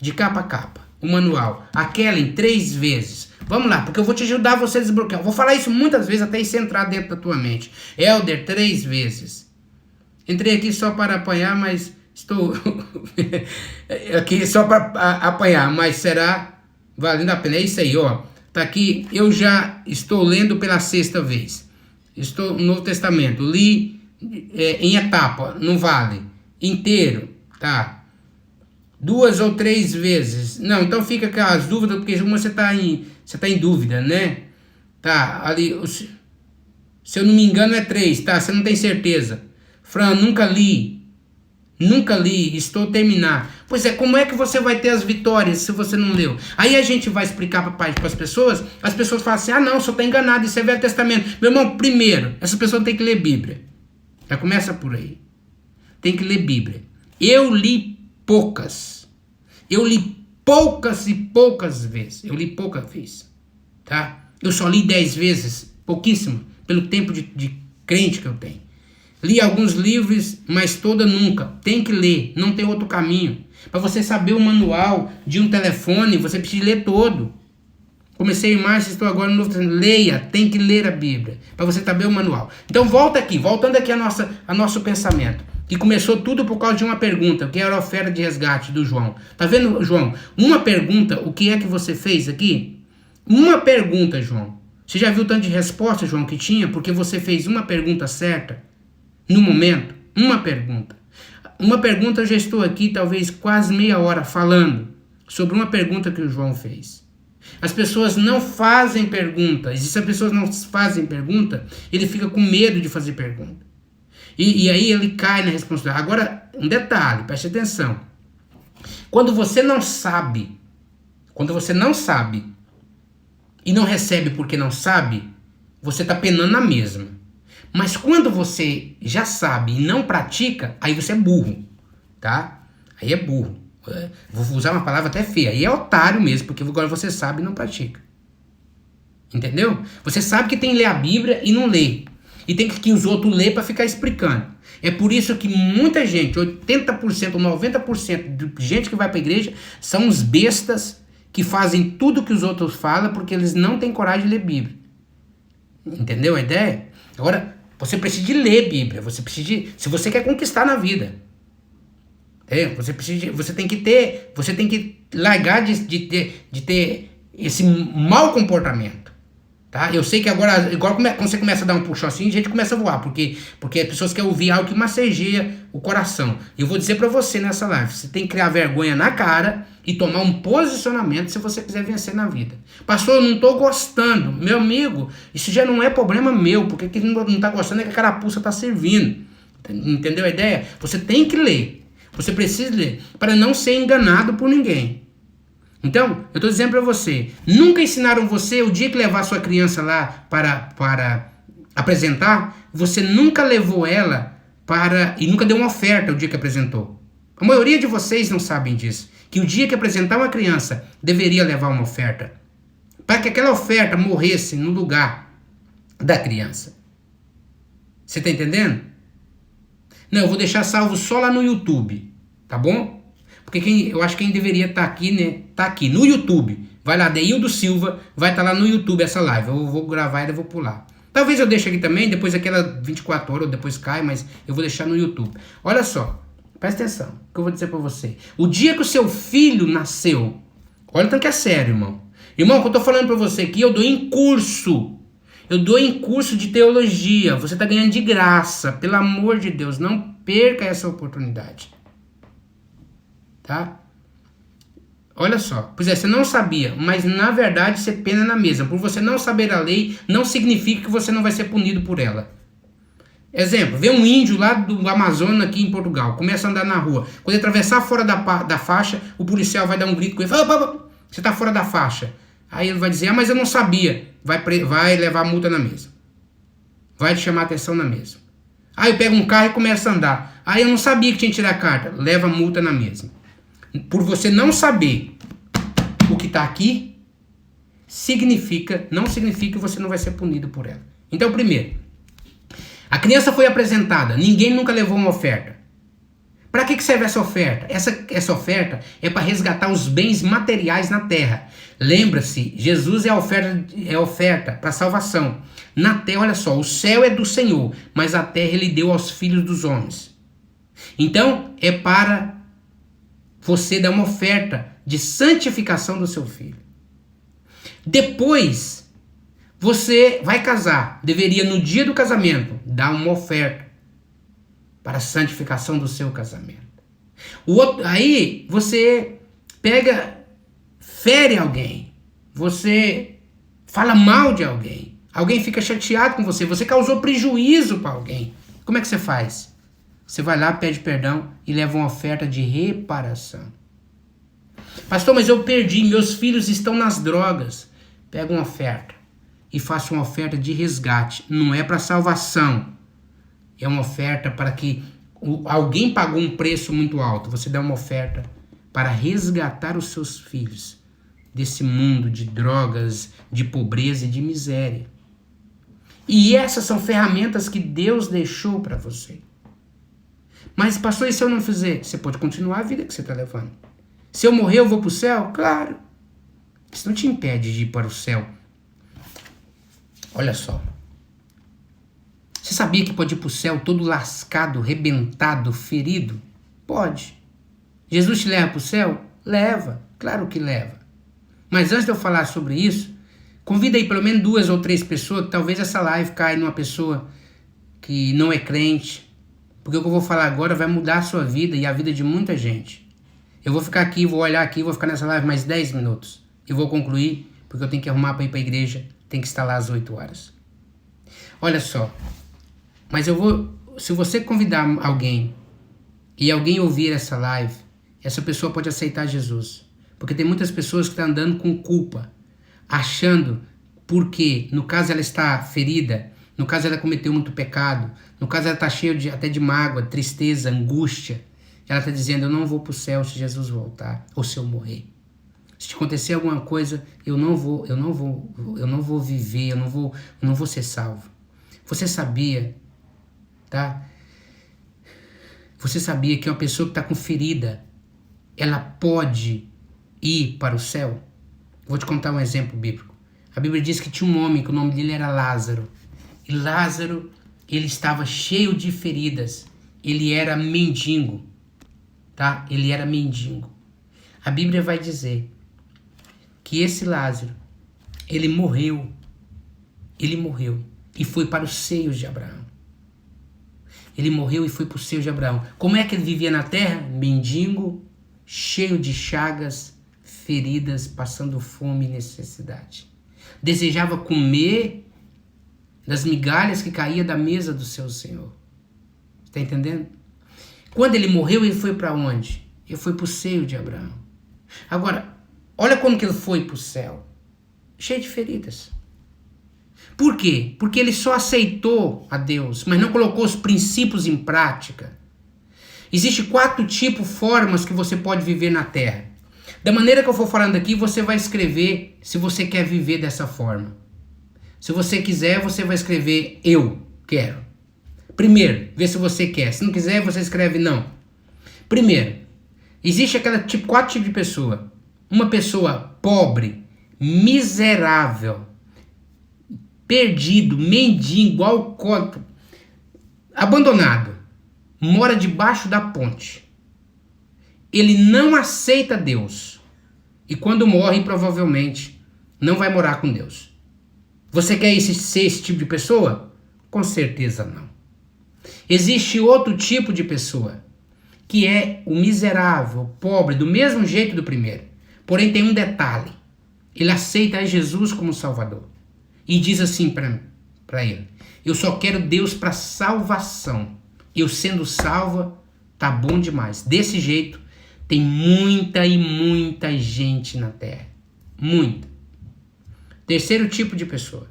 De capa a capa, o manual. A Kellen, 3 vezes. Vamos lá, porque eu vou te ajudar você a desbloquear. Eu vou falar isso muitas vezes até isso entrar dentro da tua mente. Helder, 3 vezes. Entrei aqui só para apanhar, mas estou aqui só para apanhar, mas será valendo a pena. É isso aí, ó. Tá aqui, eu já estou lendo pela 6ª vez. Estou no Novo Testamento. Li em etapa, não vale. Inteiro, tá? 2 ou 3 vezes. Não, então fica com as dúvidas, porque uma você tá em dúvida, né? Tá, ali, se eu não me engano é 3, tá? Você não tem certeza. Fran, nunca li, estou a terminar. Pois é, como é que você vai ter as vitórias se você não leu? Aí a gente vai explicar para as pessoas falam assim, não, só tá enganado, isso é Velho Testamento. Meu irmão, primeiro, essa pessoa tem que ler Bíblia. Já começa por aí. Tem que ler Bíblia. Eu li poucas e poucas vezes. Eu li poucas vezes, tá? Eu só li 10 vezes, pouquíssimo, pelo tempo de crente que eu tenho. Li alguns livros, mas toda nunca. Tem que ler, não tem outro caminho. Para você saber o manual de um telefone, você precisa ler todo. Comecei em março, estou agora no Novo Testamento. Leia, tem que ler a Bíblia, para você saber o manual. Então voltando aqui a nosso pensamento. Que começou tudo por causa de uma pergunta, que era a oferta de resgate do João. Tá vendo, João? Uma pergunta, o que é que você fez aqui? Uma pergunta, João. Você já viu o tanto de resposta, João, que tinha? Porque você fez uma pergunta certa, no momento, uma pergunta. Uma pergunta, eu já estou aqui talvez quase meia hora falando sobre uma pergunta que o João fez. As pessoas não fazem pergunta. E se as pessoas não fazem pergunta, ele fica com medo de fazer pergunta. E aí ele cai na responsabilidade. Agora, um detalhe, preste atenção. Quando você não sabe e não recebe porque não sabe, você está penando na mesma. Mas quando você já sabe e não pratica, aí você é burro, tá? Aí é burro. Vou usar uma palavra até feia. Aí é otário mesmo, porque agora você sabe e não pratica. Entendeu? Você sabe que tem que ler a Bíblia e não lê. E tem que os outros lê para ficar explicando. É por isso que muita gente, 80% ou 90% de gente que vai para a igreja são uns bestas que fazem tudo que os outros falam porque eles não têm coragem de ler Bíblia. Entendeu a ideia? Agora, você precisa de ler Bíblia. Se você quer conquistar na vida. Você tem que largar de ter esse mau comportamento. Tá? Eu sei que agora quando você começa a dar um puxão assim, a gente começa a voar, porque as pessoas querem ouvir algo que massageia o coração. Eu vou dizer pra você nessa live, você tem que criar vergonha na cara e tomar um posicionamento se você quiser vencer na vida. Pastor, eu não tô gostando. Meu amigo, isso já não é problema meu, porque quem não tá gostando é que a carapuça tá servindo. Entendeu a ideia? Você tem que ler. Você precisa ler para não ser enganado por ninguém. Então, eu estou dizendo para você, nunca ensinaram você, o dia que levar sua criança lá para apresentar, você nunca levou ela e nunca deu uma oferta o dia que apresentou. A maioria de vocês não sabem disso, que o dia que apresentar uma criança, deveria levar uma oferta, para que aquela oferta morresse no lugar da criança. Você está entendendo? Não, eu vou deixar salvo só lá no YouTube, tá bom? Porque eu acho que quem deveria estar aqui, né? Tá aqui no YouTube. Vai lá, Deildo Silva, vai estar lá no YouTube essa live. Eu vou gravar e eu vou pular. Talvez eu deixe aqui também, depois aquela 24 horas, depois cai, mas eu vou deixar no YouTube. Olha só, presta atenção, o que eu vou dizer pra você. O dia que o seu filho nasceu, olha o tanto que é sério, irmão. Irmão, o que eu tô falando pra você aqui, eu dou em curso. Eu dou em curso de teologia. Você tá ganhando de graça. Pelo amor de Deus, não perca essa oportunidade. Tá? Olha só, pois é, você não sabia, mas na verdade você pena na mesma. Por você não saber a lei, não significa que você não vai ser punido por ela. Exemplo, vê um índio lá do Amazonas aqui em Portugal, começa a andar na rua. Quando ele atravessar fora da faixa, o policial vai dar um grito com ele, fala, você tá fora da faixa. Aí ele vai dizer, mas eu não sabia. Vai levar multa na mesma. Vai te chamar a atenção na mesma. Aí pega um carro e começa a andar. Aí eu não sabia que tinha que tirar a carta. Leva multa na mesma. Por você não saber o que está aqui, não significa que você não vai ser punido por ela. Então, primeiro, a criança foi apresentada, ninguém nunca levou uma oferta. Para que serve essa oferta? Essa oferta é para resgatar os bens materiais na terra. Lembra-se, Jesus é a oferta para salvação. Na terra, olha só, o céu é do Senhor, mas a terra ele deu aos filhos dos homens. Então, é para você dar uma oferta de santificação do seu filho. Depois, você vai casar. Deveria, no dia do casamento, dar uma oferta para a santificação do seu casamento. Aí, você fere alguém. Você fala mal de alguém. Alguém fica chateado com você. Você causou prejuízo para alguém. Como é que você faz? Você vai lá, pede perdão e leva uma oferta de reparação. Pastor, mas eu perdi, meus filhos estão nas drogas. Pega uma oferta e faça uma oferta de resgate. Não é para salvação. É uma oferta para que alguém pagou um preço muito alto. Você dá uma oferta para resgatar os seus filhos desse mundo de drogas, de pobreza e de miséria. E essas são ferramentas que Deus deixou para você. Mas, pastor, e se eu não fizer? Você pode continuar a vida que você está levando. Se eu morrer, eu vou para o céu? Claro. Isso não te impede de ir para o céu. Olha só. Você sabia que pode ir para o céu todo lascado, rebentado, ferido? Pode. Jesus te leva para o céu? Leva. Claro que leva. Mas antes de eu falar sobre isso, convida aí pelo menos 2 ou 3 pessoas, que talvez essa live caia numa pessoa que não é crente. Porque o que eu vou falar agora vai mudar a sua vida e a vida de muita gente. Eu vou ficar aqui, vou olhar aqui, vou ficar nessa live mais 10 minutos. E vou concluir, porque eu tenho que arrumar para ir para a igreja, tenho que estar lá às 8 horas. Olha só. Mas eu vou, se você convidar alguém e alguém ouvir essa live, essa pessoa pode aceitar Jesus. Porque tem muitas pessoas que estão andando com culpa, achando, porque no caso ela está ferida, no caso ela cometeu muito pecado, no caso ela está cheia até de mágoa, tristeza, angústia. Ela está dizendo, eu não vou para o céu se Jesus voltar, ou se eu morrer. Se acontecer alguma coisa, eu não vou viver, eu não vou ser salvo. Você sabia, tá? Você sabia que uma pessoa que está com ferida, ela pode ir para o céu? Vou te contar um exemplo bíblico. A Bíblia diz que tinha um homem que o nome dele era Lázaro. E Lázaro, ele estava cheio de feridas. Ele era mendigo, tá? Ele era mendigo. A Bíblia vai dizer que esse Lázaro, ele morreu e foi para os seios de Abraão. Ele morreu e foi para os seios de Abraão. Como é que ele vivia na terra? Mendigo, cheio de chagas, feridas, passando fome e necessidade. Desejava comer das migalhas que caía da mesa do seu Senhor. Está entendendo? Quando ele morreu, ele foi para onde? Ele foi para o seio de Abraão. Agora, olha como que ele foi para o céu. Cheio de feridas. Por quê? Porque ele só aceitou a Deus, mas não colocou os princípios em prática. Existem 4 formas que você pode viver na terra. Da maneira que eu for falando aqui, você vai escrever se você quer viver dessa forma. Se você quiser, você vai escrever eu quero. Primeiro, vê se você quer. Se não quiser, você escreve não. Primeiro, existe aquela 4 tipos de pessoa. Uma pessoa pobre, miserável, perdido, mendigo, alcoólico, abandonado, mora debaixo da ponte. Ele não aceita Deus. E quando morre, provavelmente, não vai morar com Deus. Você quer ser esse tipo de pessoa? Com certeza não. Existe outro tipo de pessoa, que é o miserável, o pobre, do mesmo jeito do primeiro. Porém tem um detalhe. Ele aceita Jesus como Salvador. E diz assim para ele, eu só quero Deus para salvação. Eu sendo salva, tá bom demais. Desse jeito, tem muita e muita gente na terra. Muita. Terceiro tipo de pessoa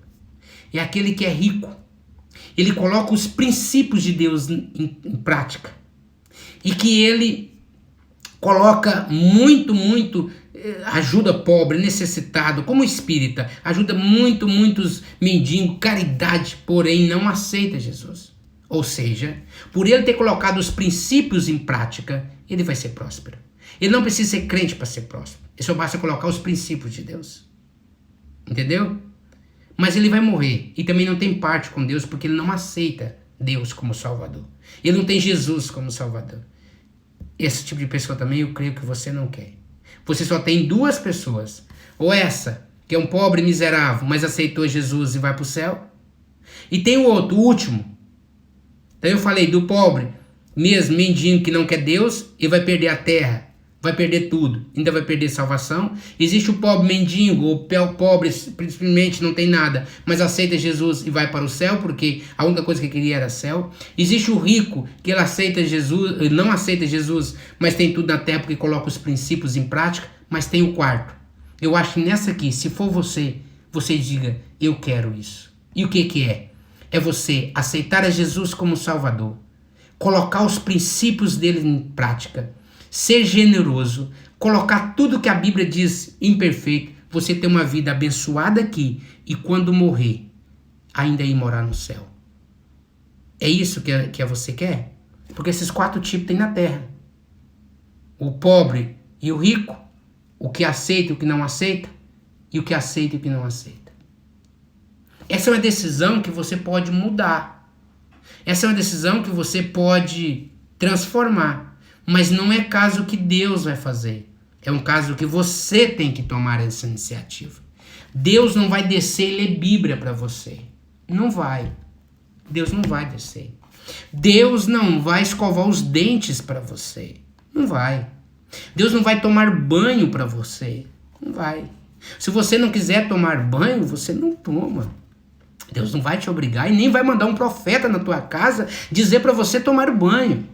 é aquele que é rico. Ele coloca os princípios de Deus em prática. E que ele coloca muito, ajuda pobre, necessitado, como espírita, ajuda muitos mendigos, caridade, porém não aceita Jesus. Ou seja, por ele ter colocado os princípios em prática, ele vai ser próspero. Ele não precisa ser crente para ser próspero. Ele só basta colocar os princípios de Deus. Entendeu? Mas ele vai morrer e também não tem parte com Deus porque ele não aceita Deus como Salvador. Ele não tem Jesus como Salvador. Esse tipo de pessoa também eu creio que você não quer. Você só tem 2 pessoas. Ou essa, que é um pobre miserável, mas aceitou Jesus e vai para o céu. E tem o outro, o último. Então eu falei do pobre, mesmo mendigo que não quer Deus, e vai perder a terra. Vai perder tudo, ainda vai perder salvação. Existe o pobre mendigo, o pobre simplesmente não tem nada, mas aceita Jesus e vai para o céu, porque a única coisa que queria era céu. Existe o rico, que ele aceita Jesus, não aceita Jesus, mas tem tudo na terra porque coloca os princípios em prática. Mas tem o quarto. Eu acho que nessa aqui, se for você, você diga, eu quero isso. E o que é? É você aceitar a Jesus como Salvador, colocar os princípios dele em prática, ser generoso, colocar tudo que a Bíblia diz imperfeito, você ter uma vida abençoada aqui e quando morrer, ainda ir morar no céu. É isso que você quer? Porque esses 4 tipos tem na terra. O pobre e o rico, o que aceita e o que não aceita, e o que aceita e o que não aceita. Essa é uma decisão que você pode mudar. Essa é uma decisão que você pode transformar. Mas não é caso que Deus vai fazer. É um caso que você tem que tomar essa iniciativa. Deus não vai descer e ler Bíblia para você. Não vai. Deus não vai descer. Deus não vai escovar os dentes para você. Não vai. Deus não vai tomar banho para você. Não vai. Se você não quiser tomar banho, você não toma. Deus não vai te obrigar e nem vai mandar um profeta na tua casa dizer para você tomar banho.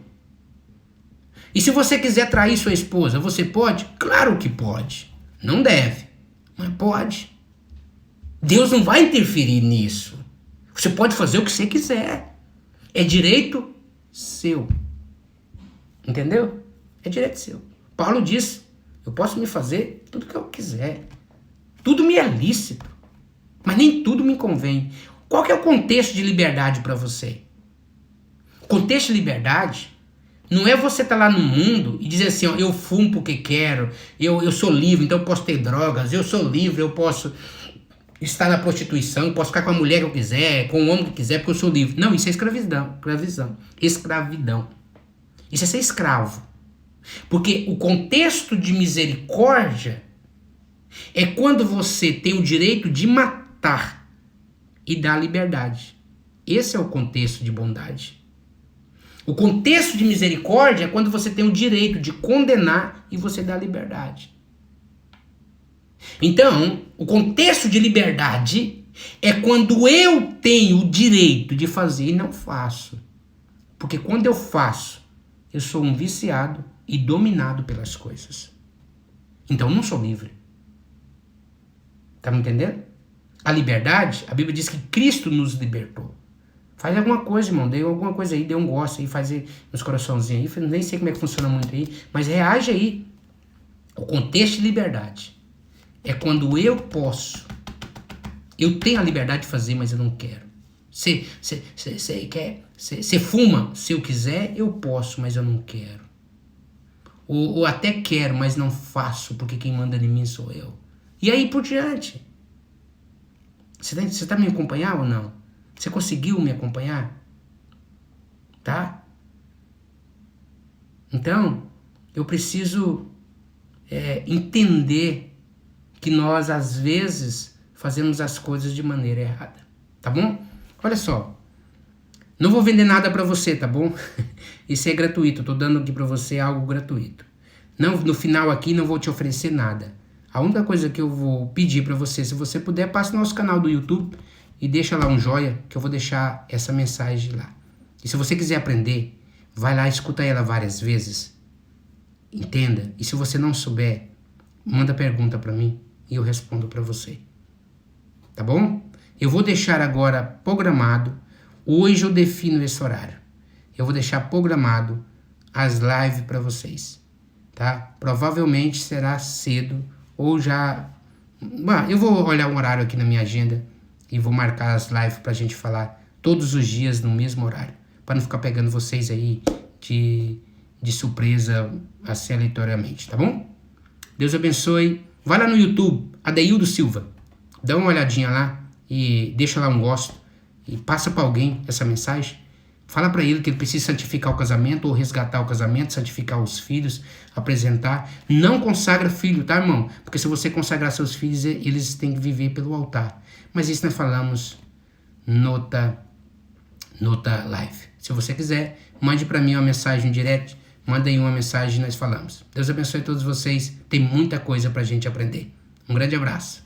E se você quiser trair sua esposa, você pode? Claro que pode. Não deve, mas pode. Deus não vai interferir nisso. Você pode fazer o que você quiser. É direito seu. Entendeu? É direito seu. Paulo diz, eu posso me fazer tudo que eu quiser. Tudo me é lícito. Mas nem tudo me convém. Qual que é o contexto de liberdade para você? O contexto de liberdade não é você estar lá no mundo e dizer assim, ó, eu fumo porque quero, eu sou livre, então eu posso ter drogas, eu sou livre, eu posso estar na prostituição, eu posso ficar com a mulher que eu quiser, com o homem que eu quiser, porque eu sou livre. Não, isso é escravidão. Isso é ser escravo. Porque o contexto de misericórdia é quando você tem o direito de matar e dar liberdade. Esse é o contexto de bondade. O contexto de misericórdia é quando você tem o direito de condenar e você dá liberdade. Então, o contexto de liberdade é quando eu tenho o direito de fazer e não faço. Porque quando eu faço, eu sou um viciado e dominado pelas coisas. Então, eu não sou livre. Tá me entendendo? A liberdade, a Bíblia diz que Cristo nos libertou. Faz alguma coisa, irmão, dê alguma coisa aí, dê um gosto aí, faz aí nos coraçãozinhos aí, nem sei como é que funciona muito aí, mas reage aí. O contexto de liberdade é quando eu posso, eu tenho a liberdade de fazer, mas eu não quero. Você fuma, se eu quiser, eu posso, mas eu não quero. Ou até quero, mas não faço, porque quem manda em mim sou eu. E aí por diante. Você tá me acompanhando ou não? Você conseguiu me acompanhar? Tá? Então, eu preciso entender que nós, às vezes, fazemos as coisas de maneira errada. Tá bom? Olha só. Não vou vender nada pra você, tá bom? Isso é gratuito. Eu tô dando aqui pra você algo gratuito. Não, no final aqui não vou te oferecer nada. A única coisa que eu vou pedir pra você, se você puder, passe no nosso canal do YouTube e deixa lá um joia, que eu vou deixar essa mensagem lá. E se você quiser aprender, vai lá e escuta ela várias vezes. Entenda. E se você não souber, manda pergunta pra mim e eu respondo pra você. Tá bom? Eu vou deixar agora programado. Hoje eu defino esse horário. Eu vou deixar programado as lives pra vocês. Tá? Provavelmente será cedo ou já... Bom, eu vou olhar um horário aqui na minha agenda e vou marcar as lives pra gente falar todos os dias no mesmo horário. Pra não ficar pegando vocês aí de surpresa assim aleatoriamente, tá bom? Deus abençoe. Vai lá no YouTube, Adeildo Silva. Dá uma olhadinha lá e deixa lá um gosto. E passa pra alguém essa mensagem. Fala pra ele que ele precisa santificar o casamento ou resgatar o casamento, santificar os filhos, apresentar. Não consagra filho, tá, irmão? Porque se você consagrar seus filhos, eles têm que viver pelo altar. Mas isso nós falamos nota live. Se você quiser, mande pra mim uma mensagem direct. Manda aí uma mensagem e nós falamos. Deus abençoe todos vocês. Tem muita coisa pra gente aprender. Um grande abraço.